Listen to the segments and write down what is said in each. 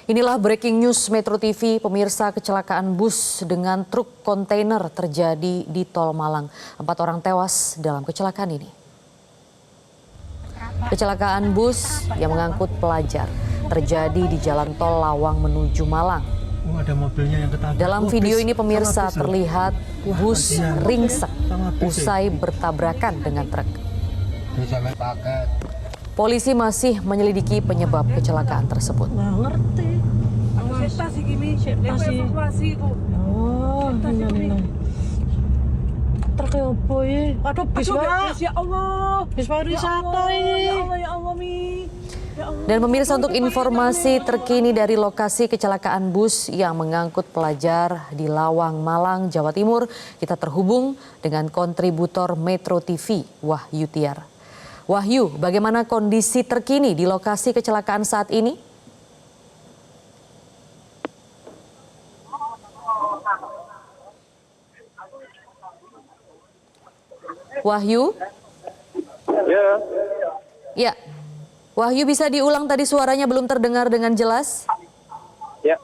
Inilah breaking news Metro TV, pemirsa. Kecelakaan bus dengan truk kontainer terjadi di Tol Malang. 4 orang tewas dalam kecelakaan ini. Kecelakaan bus yang mengangkut pelajar terjadi di Jalan Tol Lawang menuju Malang. Ada mobilnya yang ketabrak. Dalam video ini pemirsa terlihat bus ringsek usai bertabrakan dengan truk. Polisi masih menyelidiki penyebab kecelakaan tersebut. Nggak ngerti. Oh, ini. Truk apa ya? Aduh, bis ya Allah. Bis pariwisata ini. Ya Allah, Mi. Dan pemirsa, untuk informasi terkini dari lokasi kecelakaan bus yang mengangkut pelajar di Lawang, Malang, Jawa Timur, kita terhubung dengan kontributor Metro TV, Wahyu Tiar. Wahyu, bagaimana kondisi terkini di lokasi kecelakaan saat ini? Wahyu? Ya. Ya. Wahyu, bisa diulang tadi, suaranya belum terdengar dengan jelas? Ya.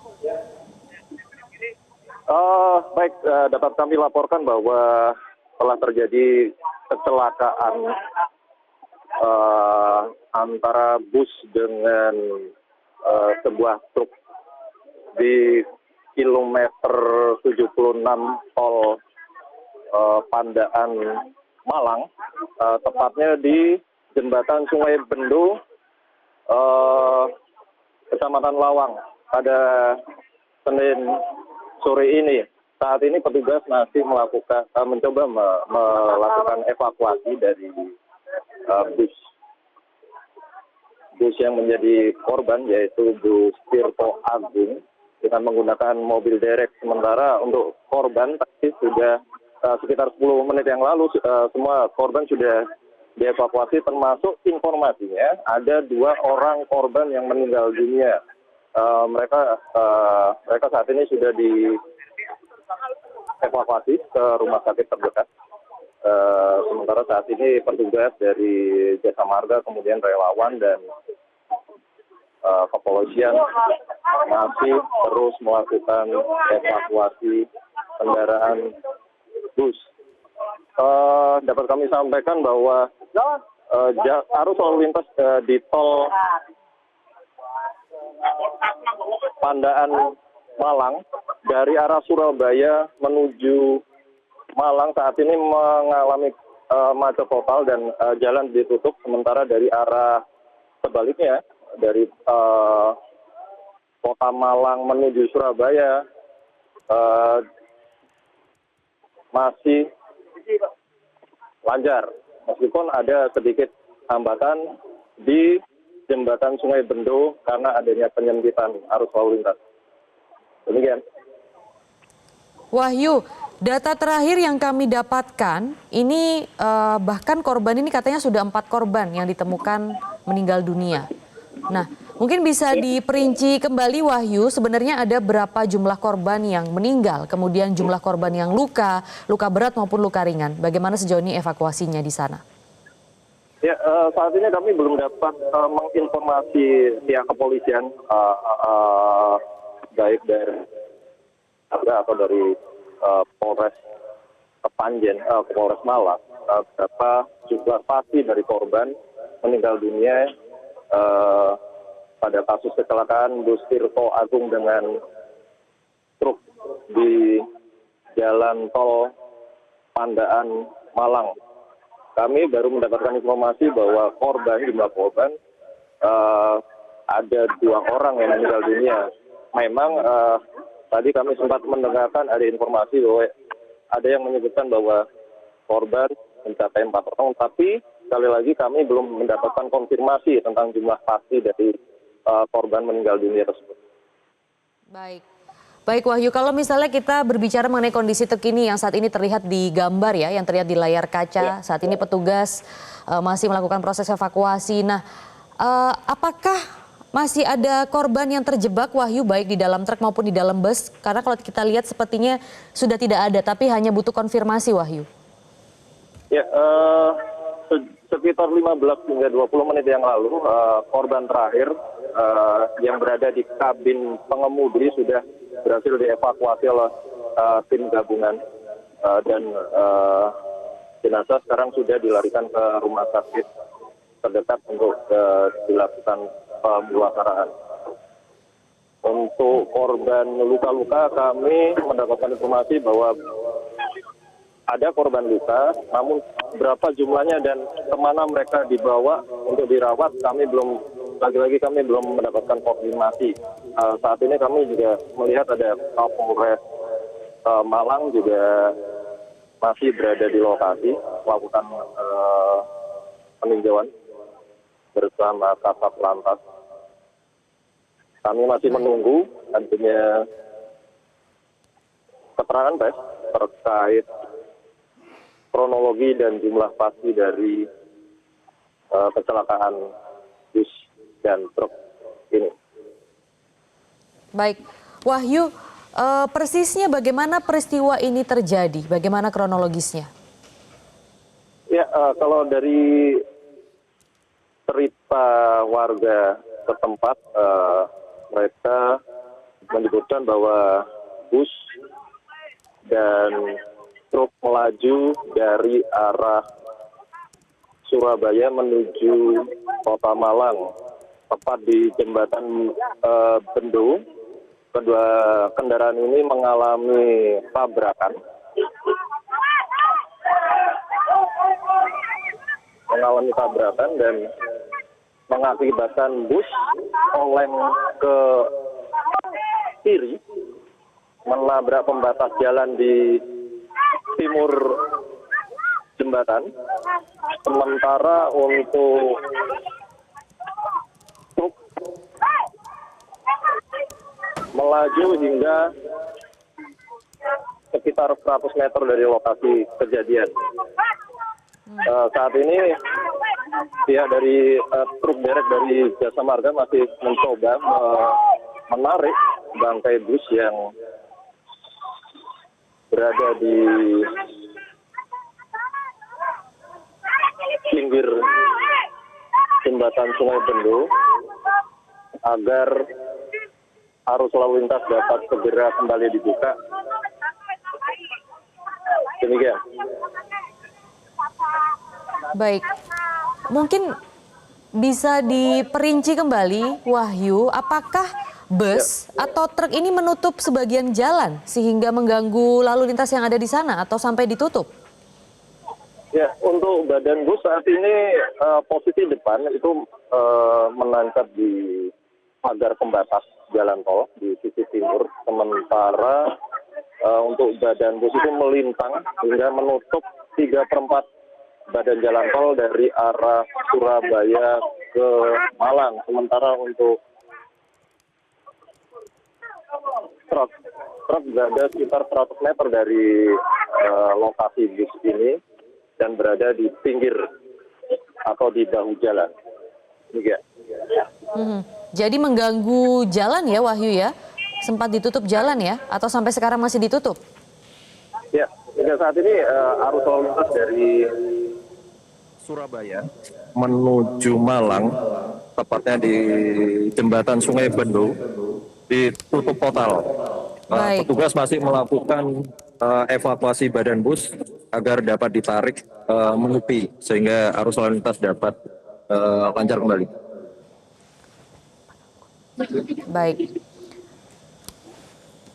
Baik, dapat kami laporkan bahwa telah terjadi kecelakaan antara bus dengan sebuah truk di kilometer 76 tol Pandaan Malang, tepatnya di jembatan Sungai Bendo, Kecamatan Lawang, pada Senin sore ini. Saat ini petugas masih mencoba melakukan evakuasi dari bus yang menjadi korban, yaitu bus Tirto Agung, dengan menggunakan mobil derek. Sementara untuk korban tadi sudah sekitar 10 menit yang lalu semua korban sudah dievakuasi, termasuk informasinya ada 2 orang korban yang meninggal dunia. Mereka saat ini sudah dievakuasi ke rumah sakit terdekat. Sementara saat ini petugas dari Jasa Marga, kemudian relawan dan kepolisian masih terus melakukan evakuasi kendaraan bus. Dapat kami sampaikan bahwa arus lalu lintas di tol Pandaan Malang dari arah Surabaya menuju Malang saat ini mengalami macet total dan jalan ditutup. Sementara dari arah sebaliknya dari kota Malang menuju Surabaya masih lancar, meskipun ada sedikit hambatan di jembatan Sungai Bendo karena adanya penyempitan arus lalu lintas. Demikian. Wahyu, data terakhir yang kami dapatkan, ini bahkan korban ini katanya sudah 4 korban yang ditemukan meninggal dunia. Nah, mungkin bisa diperinci kembali, Wahyu, sebenarnya ada berapa jumlah korban yang meninggal, kemudian jumlah korban yang luka berat maupun luka ringan. Bagaimana sejauh ini evakuasinya di sana? Ya, saat ini kami belum dapat menginformasi pihak kepolisian, baik dari atau dari Polres Kepanjen, Polres Malang, berapa jumlah pasti dari korban meninggal dunia pada kasus kecelakaan bus Tirto Agung dengan truk di Jalan Tol Pandaan Malang. Kami baru mendapatkan informasi bahwa jumlah korban ada 2 orang yang meninggal dunia. Memang tadi kami sempat mendengarkan ada informasi bahwa ada yang menyebutkan bahwa korban mencapai 4 orang, tapi sekali lagi kami belum mendapatkan konfirmasi tentang jumlah pasti dari korban meninggal dunia tersebut. Baik Wahyu, kalau misalnya kita berbicara mengenai kondisi terkini yang saat ini terlihat di gambar ya, yang terlihat di layar kaca, saat ini petugas masih melakukan proses evakuasi. Nah, apakah masih ada korban yang terjebak, Wahyu, baik di dalam truk maupun di dalam bus? Karena kalau kita lihat sepertinya sudah tidak ada, tapi hanya butuh konfirmasi, Wahyu. Ya, sekitar 15 hingga 20 menit yang lalu, korban terakhir yang berada di kabin pengemudi sudah berhasil dievakuasi oleh tim gabungan dan jenazah sekarang sudah dilarikan ke rumah sakit terdekat untuk dilakukan pemulasaran. Untuk korban luka-luka, kami mendapatkan informasi bahwa ada korban luka, namun berapa jumlahnya dan kemana mereka dibawa untuk dirawat, kami belum mendapatkan konfirmasi. Saat ini kami juga melihat ada Kapolres Malang juga masih berada di lokasi melakukan peninjauan bersama Kasat Lantas. Kami masih menunggu adanya keterangan pers terkait kronologi dan jumlah pasti dari kecelakaan bus dan truk ini. Baik, Wahyu, persisnya bagaimana peristiwa ini terjadi? Bagaimana kronologisnya? Ya, kalau dari cerita warga setempat, mereka menyebutkan bahwa bus dan truk melaju dari arah Surabaya menuju Kota Malang, tepat di jembatan Bendo. Kedua kendaraan ini mengalami tabrakan. Dan mengakibatkan bus oleng ke kiri, menabrak pembatas jalan di timur jembatan. Sementara untuk truk melaju hingga sekitar 100 meter dari lokasi kejadian. Saat ini pihak dari truk derek dari Jasa Marga masih mencoba menarik bangkai bus yang berada di pinggir jembatan Sungai Bendo agar arus lalu lintas dapat segera kembali dibuka. Demikian. Baik, mungkin bisa diperinci kembali, Wahyu, apakah bus atau truk ini menutup sebagian jalan sehingga mengganggu lalu lintas yang ada di sana atau sampai ditutup? Ya, untuk badan bus saat ini posisi depan itu menancap di pagar pembatas jalan tol di sisi timur, sementara untuk badan bus itu melintang hingga menutup 3/4 badan jalan tol dari arah Surabaya ke Malang. Sementara untuk truk berada sekitar 100 meter dari lokasi bus ini dan berada di pinggir atau di bahu jalan. Demikian. Jadi mengganggu jalan ya, Wahyu ya? Sempat ditutup jalan ya? Atau sampai sekarang masih ditutup? Ya, hingga saat ini arus lalu lintas dari Surabaya menuju Malang, tepatnya di jembatan Sungai Bendo, ditutup total. Baik. Petugas masih melakukan evakuasi badan bus agar dapat ditarik menepi sehingga arus lalu lintas dapat lancar kembali. Baik.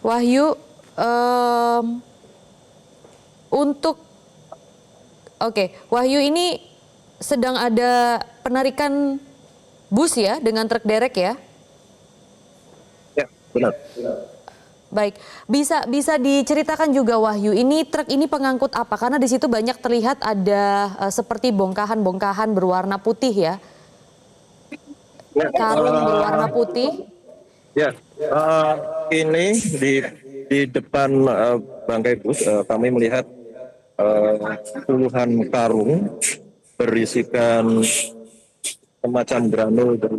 Wahyu, Wahyu ini sedang ada penarikan bus ya dengan truk derek ya? Ya, benar. Baik, bisa diceritakan juga Wahyu, ini truk ini pengangkut apa? Karena di situ banyak terlihat ada seperti bongkahan-bongkahan berwarna putih ya. Karung berwarna putih. Ya, ini di depan bangkai bus kami melihat puluhan karung berisikan semacam granul dan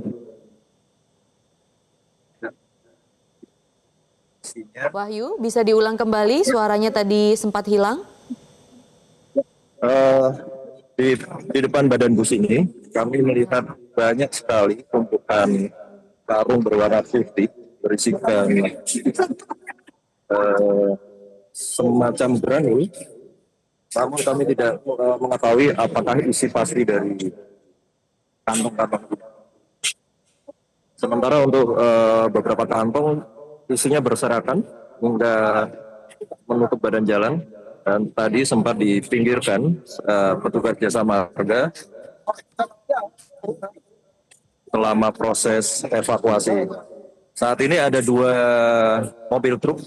Wahyu, bisa diulang kembali, suaranya tadi sempat hilang. Di di depan badan bus ini kami melihat banyak sekali tumpukan karung berwarna putih berisikan semacam granul, namun kami tidak mengetahui apakah isi pasti dari kantong-kantong ini. Sementara untuk beberapa kantong isinya berserakan hingga menutup badan jalan, dan tadi sempat dipinggirkan petugas jasa marga selama proses evakuasi. Saat ini ada 2 mobil truk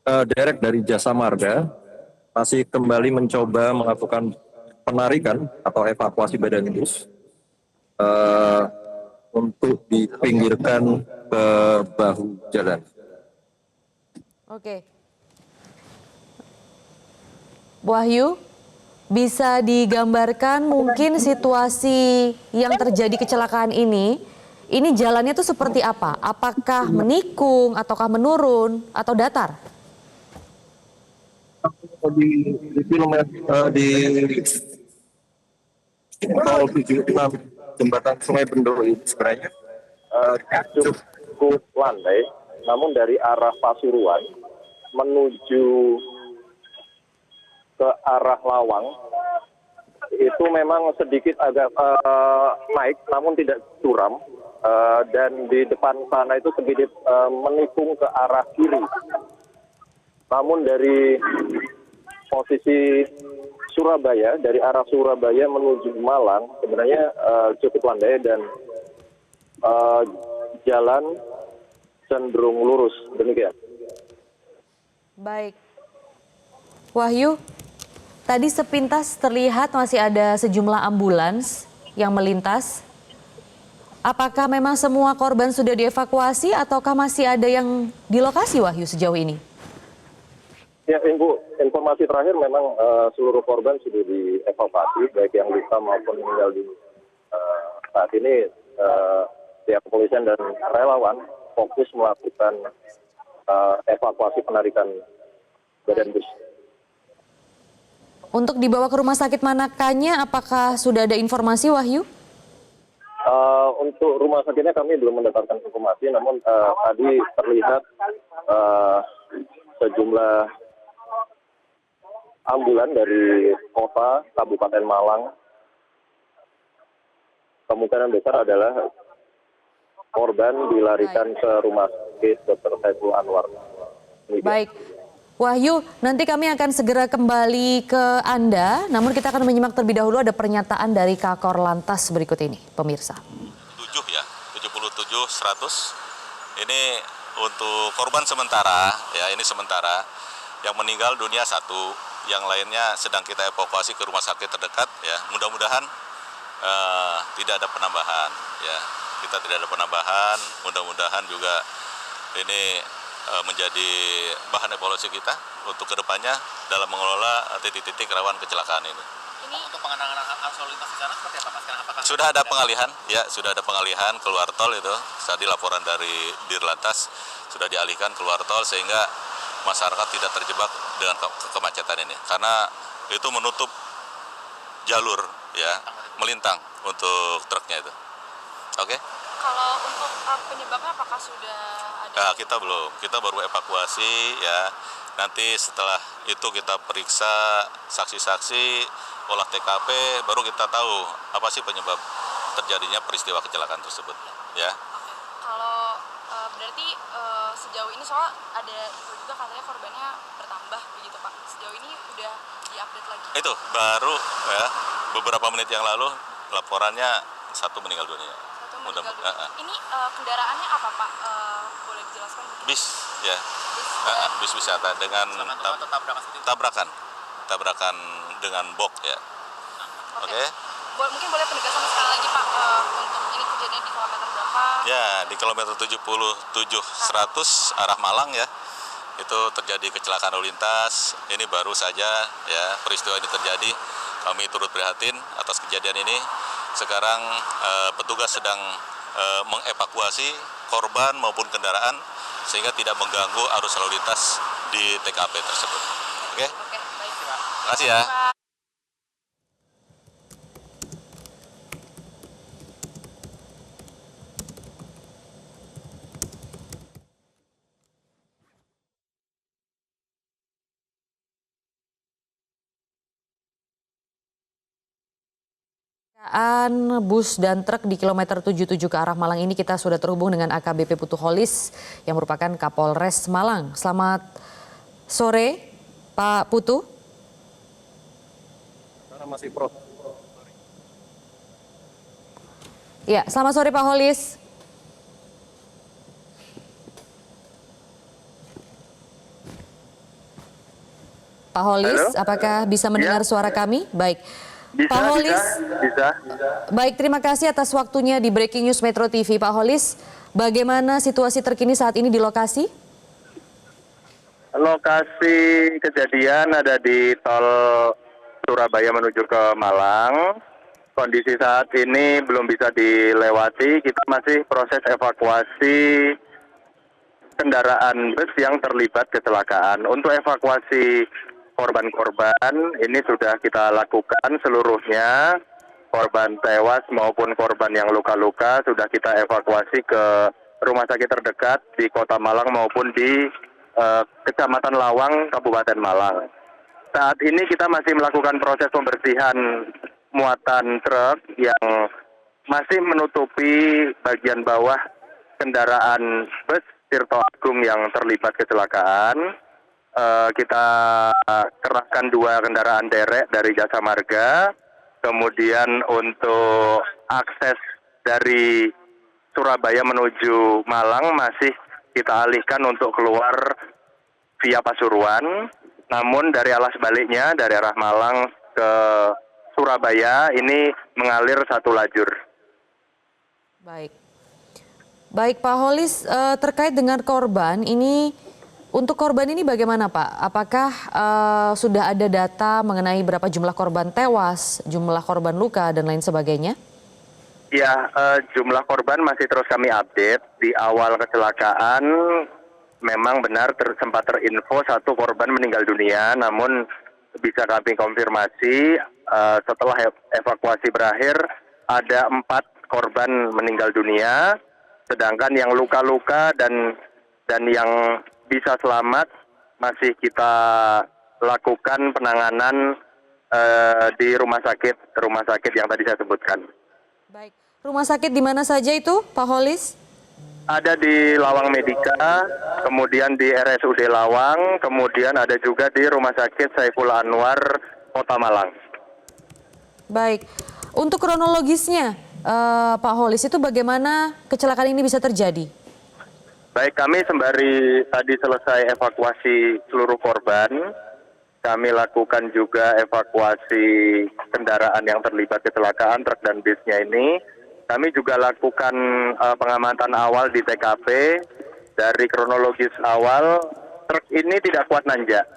derek dari jasa marga masih kembali mencoba melakukan penarikan atau evakuasi badan bus untuk dipinggirkan ke bahu jalan. Oke. Wahyu, bisa digambarkan mungkin situasi yang terjadi kecelakaan ini jalannya itu seperti apa? Apakah menikung, ataukah menurun, atau datar? Di kilometer di tol 76 jembatan Sungai Bendoro ini sebenarnya cukup landai, namun dari arah Pasuruan menuju ke arah Lawang itu memang sedikit agak naik, namun tidak curam, dan di depan sana itu sedikit menikung ke arah kiri. Namun dari posisi Surabaya, dari arah Surabaya menuju Malang sebenarnya cukup landai dan jalan cenderung lurus, demikian. Baik. Wahyu, tadi sepintas terlihat masih ada sejumlah ambulans yang melintas. Apakah memang semua korban sudah dievakuasi ataukah masih ada yang di lokasi, Wahyu, sejauh ini? Ya, informasi terakhir memang seluruh korban sudah dievakuasi, baik yang luka maupun meninggal di saat ini. Pihak kepolisian dan relawan fokus melakukan evakuasi penarikan badan bus. Untuk dibawa ke rumah sakit manakahnya, apakah sudah ada informasi, Wahyu? Untuk rumah sakitnya kami belum mendapatkan informasi, namun tadi terlihat sejumlah ambulan dari kota Kabupaten Malang. Kemungkinan besar adalah korban dilarikan ke rumah sakit Dr. Saiful Anwar. Baik. Wahyu, nanti kami akan segera kembali ke Anda, namun kita akan menyimak terlebih dahulu ada pernyataan dari Kakor Lantas berikut ini, pemirsa. 77.100 ini untuk korban sementara, ya ini sementara, yang meninggal dunia 1, yang lainnya sedang kita evakuasi ke rumah sakit terdekat, ya mudah-mudahan tidak ada penambahan, ya kita tidak ada penambahan, mudah-mudahan juga ini menjadi bahan evaluasi kita untuk kedepannya dalam mengelola titik-titik rawan kecelakaan ini. Ini untuk pengenangan arus lalu lintas di sana seperti apa, Mas? Apakah sudah ada pengalihan, ya sudah ada pengalihan keluar tol itu. Tadi laporan dari Dirlantas sudah dialihkan keluar tol sehingga masyarakat tidak terjebak dengan kemacetan ini, karena itu menutup jalur, ya melintang untuk truknya itu. Oke? Kalau untuk penyebabnya apakah sudah ada? Nah, kita baru evakuasi, ya. Nanti setelah itu kita periksa saksi-saksi, olah TKP, baru kita tahu apa sih penyebab terjadinya peristiwa kecelakaan tersebut, ya. Kalau berarti sejauh ini soal ada info juga katanya korbannya bertambah begitu, Pak. Sejauh ini udah diupdate lagi? Itu baru ya beberapa menit yang lalu laporannya 1 meninggal dunia. Ini kendaraannya apa, Pak? Boleh dijelaskan? Bis, ya. Bis wisata dengan tabrakan dengan box, ya. Oke. Mungkin boleh penegasan sekali lagi, Pak, untuk ini kejadian di kilometer berapa? Ya, di kilometer 77.100 arah Malang, ya. Itu terjadi kecelakaan lalu lintas. Ini baru saja, ya, peristiwa ini terjadi. Kami turut prihatin atas kejadian ini. Sekarang petugas sedang mengevakuasi korban maupun kendaraan sehingga tidak mengganggu arus lalu lintas di TKP tersebut. Oke? Oke, baik. Terima kasih ya. Kecelakaan bus dan truk di kilometer 77 ke arah Malang ini kita sudah terhubung dengan AKBP Putu Holis yang merupakan Kapolres Malang. Selamat sore Pak Putu. Masih pro. Ya, selamat sore Pak Holis. Pak Holis, Halo? apakah bisa mendengar suara kami? Baik. Pak Holis, bisa. baik, terima kasih atas waktunya di Breaking News Metro TV. Pak Holis, bagaimana situasi terkini saat ini di lokasi? Lokasi kejadian ada di tol Surabaya menuju ke Malang. Kondisi saat ini belum bisa dilewati. Kita masih proses evakuasi kendaraan bus yang terlibat kecelakaan. Untuk evakuasi korban-korban ini sudah kita lakukan seluruhnya. Korban tewas maupun korban yang luka-luka sudah kita evakuasi ke rumah sakit terdekat di Kota Malang maupun di Kecamatan Lawang, Kabupaten Malang. Saat ini kita masih melakukan proses pembersihan muatan truk yang masih menutupi bagian bawah kendaraan bus Tirto Agung yang terlibat kecelakaan. Kita kerahkan 2 kendaraan derek dari Jasa Marga. Kemudian untuk akses dari Surabaya menuju Malang masih kita alihkan untuk keluar via Pasuruan. Namun dari arah sebaliknya, dari arah Malang ke Surabaya ini mengalir 1 lajur. Baik. Baik Pak Holis, terkait dengan korban ini, untuk korban ini bagaimana Pak? Apakah sudah ada data mengenai berapa jumlah korban tewas, jumlah korban luka dan lain sebagainya? Ya, jumlah korban masih terus kami update. Di awal kecelakaan memang benar sempat terinfo 1 korban meninggal dunia, namun bisa kami konfirmasi setelah evakuasi berakhir ada 4 korban meninggal dunia, sedangkan yang luka-luka dan yang bisa selamat masih kita lakukan penanganan di rumah sakit yang tadi saya sebutkan. Baik, rumah sakit di mana saja itu Pak Holis? Ada di Lawang Medika, kemudian di RSUD Lawang, kemudian ada juga di Rumah Sakit Saiful Anwar, Kota Malang. Baik, untuk kronologisnya Pak Holis itu bagaimana kecelakaan ini bisa terjadi? Baik, kami sembari tadi selesai evakuasi seluruh korban, kami lakukan juga evakuasi kendaraan yang terlibat kecelakaan truk dan bisnya ini. Kami juga lakukan pengamatan awal di TKP. Dari kronologis awal, truk ini tidak kuat nanjak.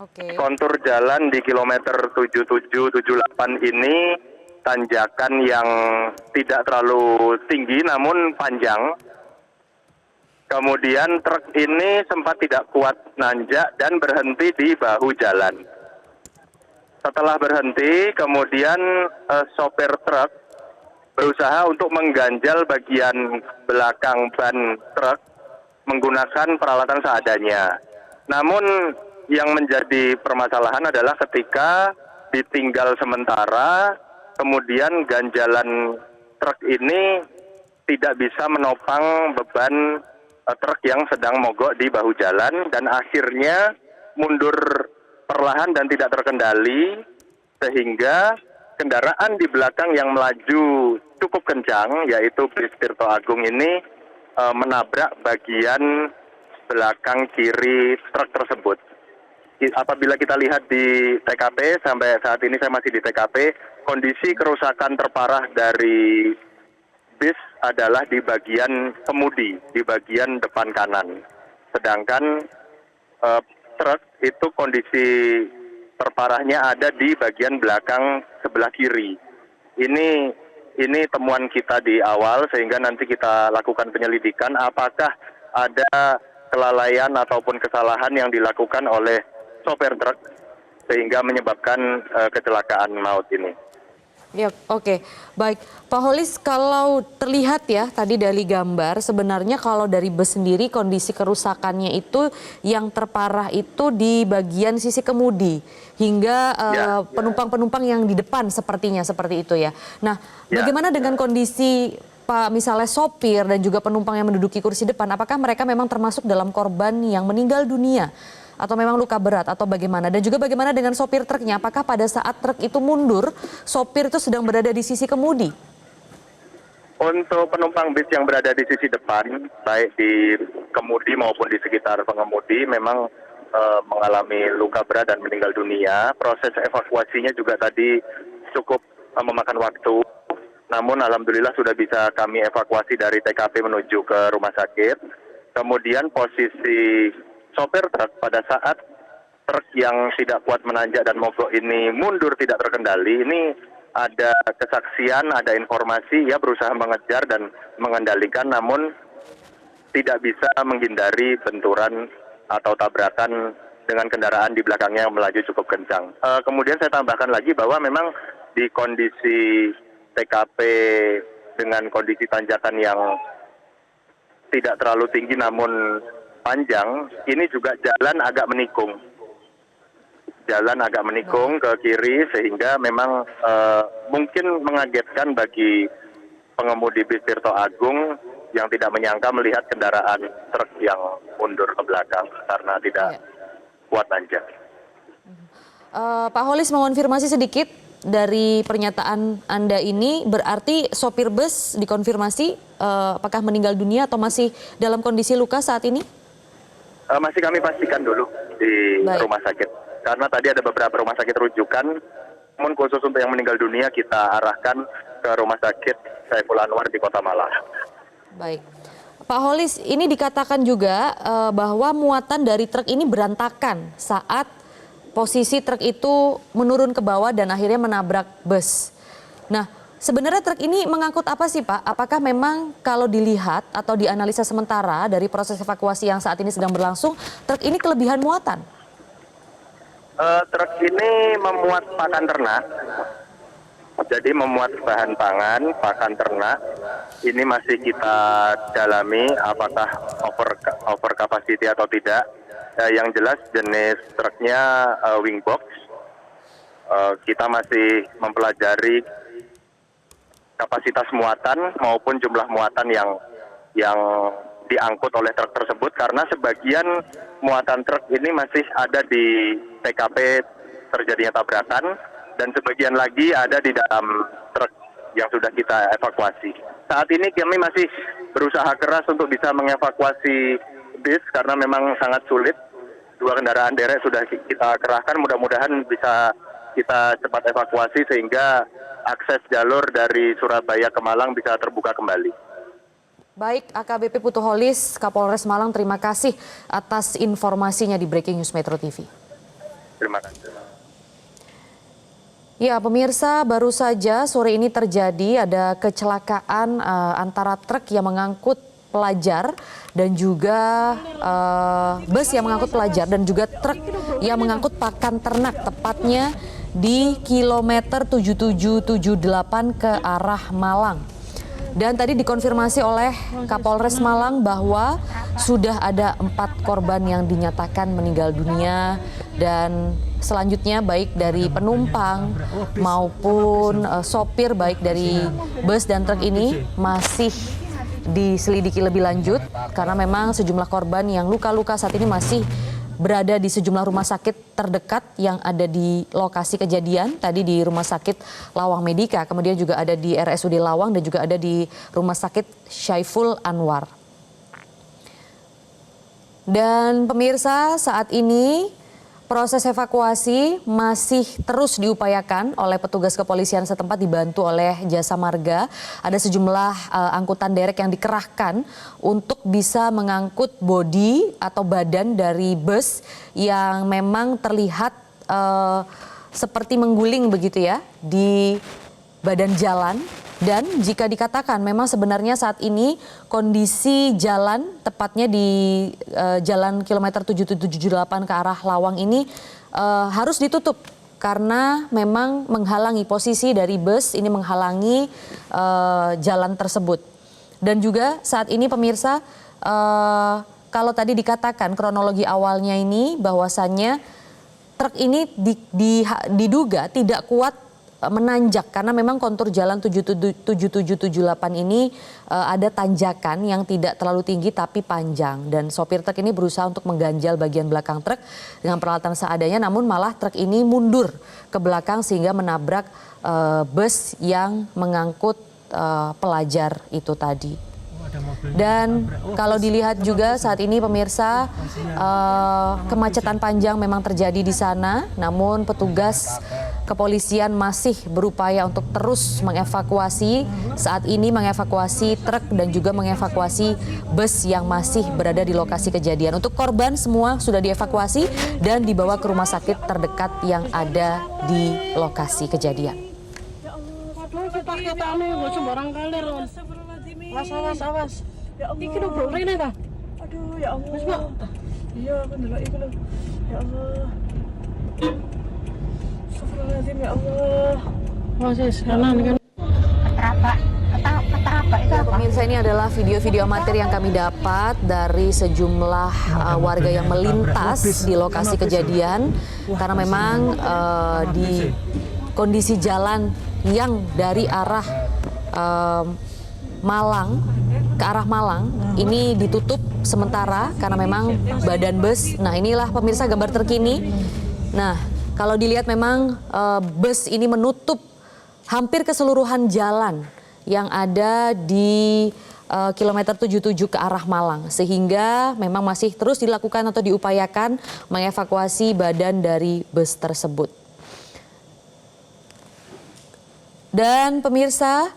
Oke. Kontur jalan di kilometer 77-78 ini tanjakan yang tidak terlalu tinggi namun panjang. Kemudian truk ini sempat tidak kuat nanjak dan berhenti di bahu jalan. Setelah berhenti, kemudian sopir truk berusaha untuk mengganjal bagian belakang ban truk menggunakan peralatan seadanya. Namun yang menjadi permasalahan adalah ketika ditinggal sementara, kemudian ganjalan truk ini tidak bisa menopang beban truk yang sedang mogok di bahu jalan dan akhirnya mundur perlahan dan tidak terkendali sehingga kendaraan di belakang yang melaju cukup kencang yaitu bis Tirto Agung ini menabrak bagian belakang kiri truk tersebut. Apabila kita lihat di TKP, sampai saat ini saya masih di TKP, kondisi kerusakan terparah dari bis adalah di bagian kemudi, di bagian depan kanan. Sedangkan truk itu kondisi terparahnya ada di bagian belakang sebelah kiri. Ini temuan kita di awal sehingga nanti kita lakukan penyelidikan apakah ada kelalaian ataupun kesalahan yang dilakukan oleh sopir truk sehingga menyebabkan kecelakaan maut ini. Ya, oke. Baik, Pak Holis, kalau terlihat ya tadi dari gambar, sebenarnya kalau dari bus sendiri kondisi kerusakannya itu yang terparah itu di bagian sisi kemudi hingga penumpang-penumpang yang di depan sepertinya seperti itu ya. Nah, bagaimana dengan kondisi Pak misalnya sopir dan juga penumpang yang menduduki kursi depan? Apakah mereka memang termasuk dalam korban yang meninggal dunia? Atau memang luka berat atau bagaimana? Dan juga bagaimana dengan sopir truknya? Apakah pada saat truk itu mundur, sopir itu sedang berada di sisi kemudi? Untuk penumpang bis yang berada di sisi depan, baik di kemudi maupun di sekitar pengemudi, memang mengalami luka berat dan meninggal dunia. Proses evakuasinya juga tadi cukup memakan waktu. Namun alhamdulillah sudah bisa kami evakuasi dari TKP menuju ke rumah sakit. Kemudian posisi sopir truk pada saat truk yang tidak kuat menanjak dan mogok ini mundur tidak terkendali, ini ada kesaksian, ada informasi, ia berusaha mengejar dan mengendalikan namun tidak bisa menghindari benturan atau tabrakan dengan kendaraan di belakangnya yang melaju cukup kencang. Kemudian saya tambahkan lagi bahwa memang di kondisi TKP dengan kondisi tanjakan yang tidak terlalu tinggi namun panjang, ini juga jalan agak menikung. Jalan agak menikung ke kiri sehingga memang mungkin mengagetkan bagi pengemudi bis Tirto Agung yang tidak menyangka melihat kendaraan truk yang mundur ke belakang karena tidak kuat nanjak. Pak Holis mengonfirmasi sedikit dari pernyataan Anda ini, berarti sopir bus dikonfirmasi apakah meninggal dunia atau masih dalam kondisi luka saat ini? Masih kami pastikan dulu di rumah sakit. Karena tadi ada beberapa rumah sakit rujukan, namun khusus untuk yang meninggal dunia kita arahkan ke rumah sakit Saiful Anwar di Kota Malang. Baik. Pak Holis, ini dikatakan juga bahwa muatan dari truk ini berantakan saat posisi truk itu menurun ke bawah dan akhirnya menabrak bus. Nah, sebenarnya truk ini mengangkut apa sih Pak? Apakah memang kalau dilihat atau dianalisa sementara dari proses evakuasi yang saat ini sedang berlangsung, truk ini kelebihan muatan? Truk ini memuat pakan ternak, jadi memuat bahan pangan, pakan ternak. Ini masih kita dalami apakah over capacity atau tidak. Yang jelas jenis truknya wing box. Kita masih mempelajari kapasitas muatan maupun jumlah muatan yang diangkut oleh truk tersebut karena sebagian muatan truk ini masih ada di TKP terjadinya tabrakan dan sebagian lagi ada di dalam truk yang sudah kita evakuasi. Saat ini kami masih berusaha keras untuk bisa mengevakuasi bis karena memang sangat sulit. 2 kendaraan derek sudah kita kerahkan, mudah-mudahan bisa kita cepat evakuasi sehingga akses jalur dari Surabaya ke Malang bisa terbuka kembali. Baik, AKBP Putu Holis, Kapolres Malang, terima kasih atas informasinya di Breaking News Metro TV. Terima kasih. Ya, pemirsa, baru saja sore ini terjadi ada kecelakaan antara truk yang mengangkut pelajar dan juga bus yang mengangkut pelajar dan juga truk yang mengangkut pakan ternak, tepatnya di kilometer 7778 ke arah Malang. Dan tadi dikonfirmasi oleh Kapolres Malang bahwa sudah ada 4 korban yang dinyatakan meninggal dunia dan selanjutnya baik dari penumpang maupun sopir baik dari bus dan truk ini masih diselidiki lebih lanjut karena memang sejumlah korban yang luka-luka saat ini masih berada di sejumlah rumah sakit terdekat yang ada di lokasi kejadian, tadi di Rumah Sakit Lawang Medika, kemudian juga ada di RSUD Lawang dan juga ada di Rumah Sakit Saiful Anwar. Dan pemirsa, saat ini proses evakuasi masih terus diupayakan oleh petugas kepolisian setempat dibantu oleh Jasa Marga. Ada sejumlah angkutan derek yang dikerahkan untuk bisa mengangkut bodi atau badan dari bus yang memang terlihat seperti mengguling begitu ya di badan jalan. Dan jika dikatakan memang sebenarnya saat ini kondisi jalan tepatnya di jalan kilometer 7778 ke arah Lawang ini harus ditutup karena memang menghalangi posisi dari bus ini menghalangi jalan tersebut. Dan juga saat ini pemirsa, kalau tadi dikatakan kronologi awalnya ini bahwasannya truk ini diduga tidak kuat menanjak karena memang kontur jalan 7778 ini ada tanjakan yang tidak terlalu tinggi tapi panjang, dan sopir truk ini berusaha untuk mengganjal bagian belakang truk dengan peralatan seadanya, namun malah truk ini mundur ke belakang sehingga menabrak bus yang mengangkut pelajar itu tadi. Dan kalau dilihat juga saat ini pemirsa, kemacetan panjang memang terjadi di sana, namun petugas kepolisian masih berupaya untuk terus mengevakuasi, saat ini mengevakuasi truk dan juga mengevakuasi bus yang masih berada di lokasi kejadian. Untuk korban semua sudah dievakuasi dan dibawa ke rumah sakit terdekat yang ada di lokasi kejadian. Aduh, kita nih, gue sembarang kali, Ron. Awas. Ya Allah. Iki udah ini dah. Aduh, ya Allah. Mas, Mak. Iya, aku ndelok iku lho. Ya Allah. Astagfirullahaladzim, ya Allah. Proses kanan kan. Pemirsa, ini adalah video-video amatir yang kami dapat dari sejumlah warga yang melintas di lokasi kejadian, karena memang di kondisi jalan yang dari arah Malang ke arah Malang ini ditutup sementara karena memang badan bus. Nah, inilah pemirsa gambar terkini. Nah, kalau dilihat memang bus ini menutup hampir keseluruhan jalan yang ada di kilometer 77 ke arah Malang, sehingga memang masih terus dilakukan atau diupayakan mengevakuasi badan dari bus tersebut. Dan pemirsa,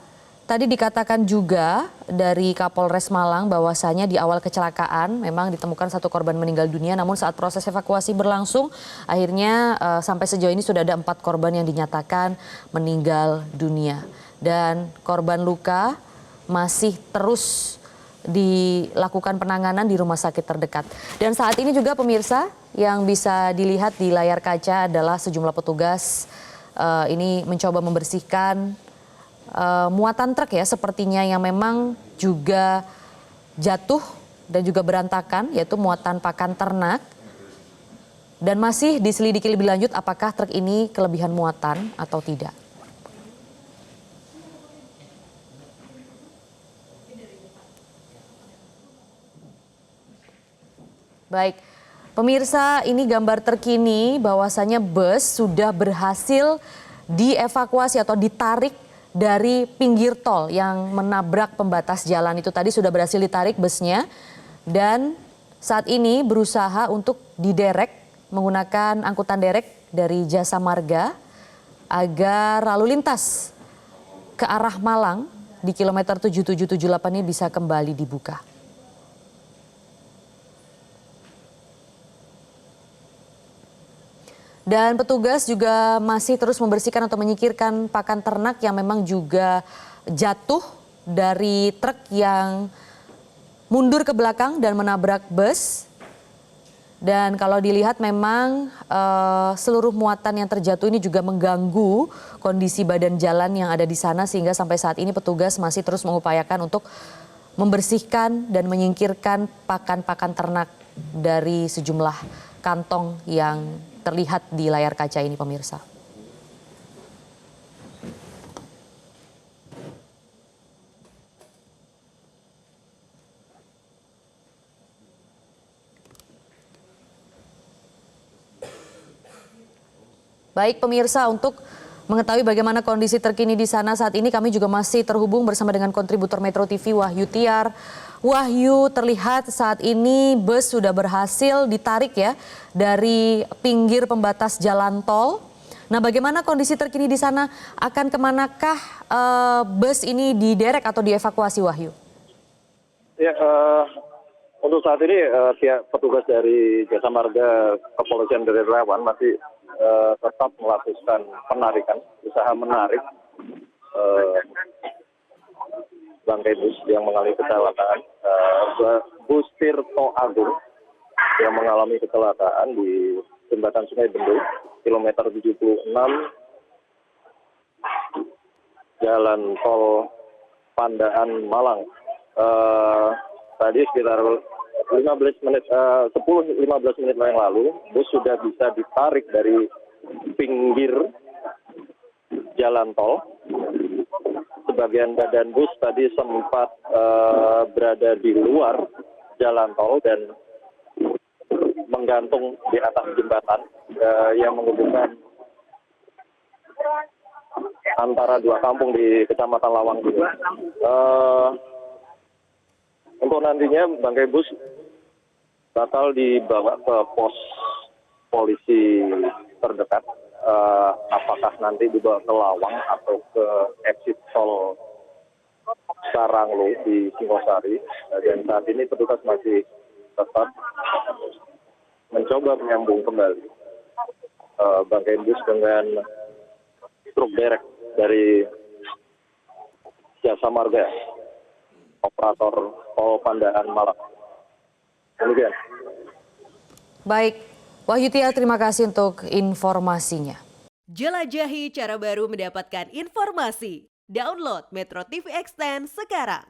tadi dikatakan juga dari Kapolres Malang bahwasanya di awal kecelakaan memang ditemukan satu korban meninggal dunia, namun saat proses evakuasi berlangsung akhirnya sampai sejauh ini sudah ada 4 korban yang dinyatakan meninggal dunia. Dan korban luka masih terus dilakukan penanganan di rumah sakit terdekat. Dan saat ini juga pemirsa yang bisa dilihat di layar kaca adalah sejumlah petugas ini mencoba membersihkan muatan truk ya sepertinya yang memang juga jatuh dan juga berantakan, yaitu muatan pakan ternak, dan masih diselidiki lebih lanjut apakah truk ini kelebihan muatan atau tidak. Baik, pemirsa, ini gambar terkini bahwasanya bus sudah berhasil dievakuasi atau ditarik dari pinggir tol yang menabrak pembatas jalan itu tadi, sudah berhasil ditarik busnya, dan saat ini berusaha untuk diderek menggunakan angkutan derek dari Jasa Marga agar lalu lintas ke arah Malang di kilometer 7778 ini bisa kembali dibuka. Dan petugas juga masih terus membersihkan atau menyingkirkan pakan ternak yang memang juga jatuh dari truk yang mundur ke belakang dan menabrak bus. Dan kalau dilihat memang seluruh muatan yang terjatuh ini juga mengganggu kondisi badan jalan yang ada di sana, sehingga sampai saat ini petugas masih terus mengupayakan untuk membersihkan dan menyingkirkan pakan-pakan ternak dari sejumlah kantong yang terlihat di layar kaca ini pemirsa. Baik pemirsa, untuk mengetahui bagaimana kondisi terkini di sana saat ini kami juga masih terhubung bersama dengan kontributor Metro TV Wahyu Tiar. Wahyu, terlihat saat ini bus sudah berhasil ditarik ya dari pinggir pembatas jalan tol. Nah, bagaimana kondisi terkini di sana? Akan kemanakah bus ini diderek atau dievakuasi, Wahyu? Ya, untuk saat ini pihak petugas dari Jasa Marga Kepolisian dari Relawan masih tetap melakukan penarikan, usaha menarik bangkai bus yang mengalami kecelakaan, bus Tirto Agung yang mengalami kecelakaan di jembatan Sungai Bendul, kilometer 76 Jalan Tol Pandaan Malang. Tadi sekitar 10-15 menit yang lalu, bus sudah bisa ditarik dari pinggir jalan tol. Sebagian badan bus tadi sempat berada di luar jalan tol dan menggantung di atas jembatan yang menghubungkan antara dua kampung di Kecamatan Lawang ini. Untuk nantinya bangkai bus bakal dibawa ke pos polisi terdekat. Apakah nanti dibawa ke Lawang atau ke exit tol Saranglo di Singosari. Dan saat ini petugas masih tetap mencoba menyambung kembali bangkai bus dengan truk derek dari Jasa Marga, operator tol Pandaan Malang. Demikian. Baik, Wahyu Tia, terima kasih untuk informasinya. Jelajahi cara baru mendapatkan informasi. Download Metro TV Extend sekarang.